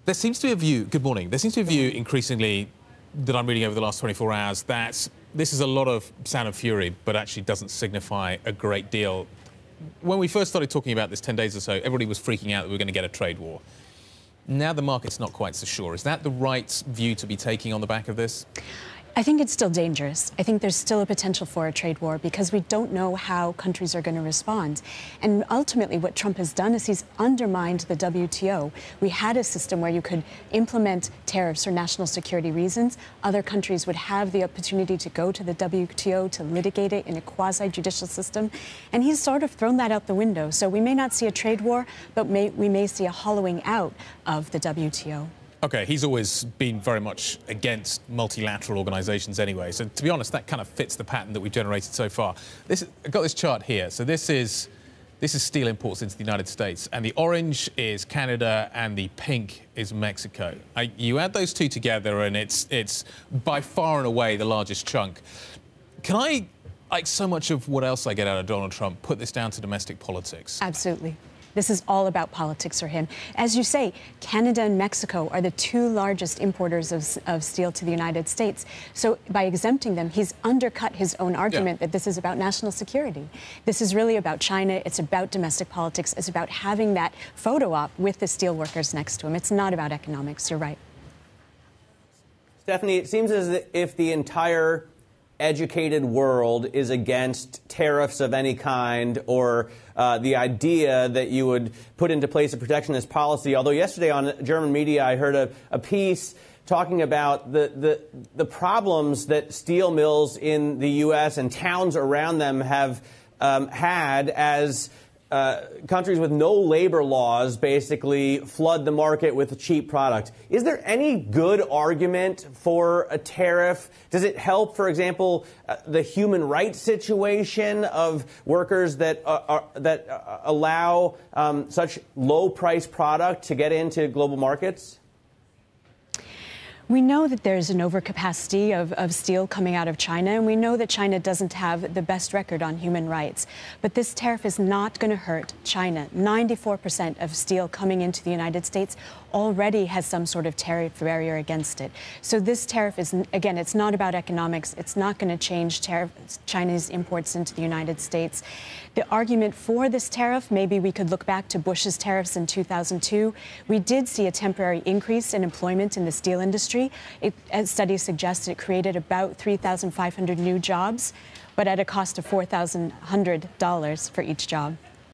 There seems to be a view, good morning, there seems to be a view increasingly that I'm reading over the last 24 hours that this is a lot of sound and fury, but actually doesn't signify a great deal. When we first started talking about this 10 days or so, everybody was freaking out that we were going to get a trade war. Now the market's not quite so sure. Is that the right view to be taking on the back of this? I think it's still dangerous. I think there's still a potential for a trade war because we don't know how countries are going to respond. And ultimately what Trump has done is he's undermined the WTO. We had a system where you could implement tariffs for national security reasons. Other countries would have the opportunity to go to the WTO to litigate it in a quasi-judicial system. And he's sort of thrown that out the window. So we may not see a trade war, but we may see a hollowing out of the WTO. OK, he's always been very much against multilateral organisations anyway. So, to be honest, that kind of fits the pattern that we've generated so far. I've got this chart here. So this is steel imports into the United States. And the orange is Canada and the pink is Mexico. You add those two together and it's by far and away the largest chunk. Can I, like so much of what else I get out of Donald Trump, put this down to domestic politics? Absolutely. This is all about politics for him. As you say, Canada and Mexico are the two largest importers of steel to the United States. So by exempting them, he's undercut his own argument that this is about national security. This is really about China. It's about domestic politics. It's about having that photo op with the steel workers next to him. It's not about economics. You're right. Stephanie, it seems as if the entire educated world is against tariffs of any kind or the idea that you would put into place a protectionist policy. Although yesterday on German media, I heard a piece talking about the problems that steel mills in the U.S. and towns around them have had as countries with no labor laws basically flood the market with a cheap product. Is there any good argument for a tariff? Does it help, for example, the human rights situation of workers that allow such low-priced product to get into global markets? We know that there's an overcapacity of steel coming out of China, and we know that China doesn't have the best record on human rights. But this tariff is not going to hurt China. 94% of steel coming into the United States already has some sort of tariff barrier against it. So this tariff is, again, it's not about economics. It's not going to change Chinese imports into the United States. The argument for this tariff, maybe we could look back to Bush's tariffs in 2002. We did see a temporary increase in employment in the steel industry. As studies suggest, it created about 3,500 new jobs, but at a cost of $4,100 for each job.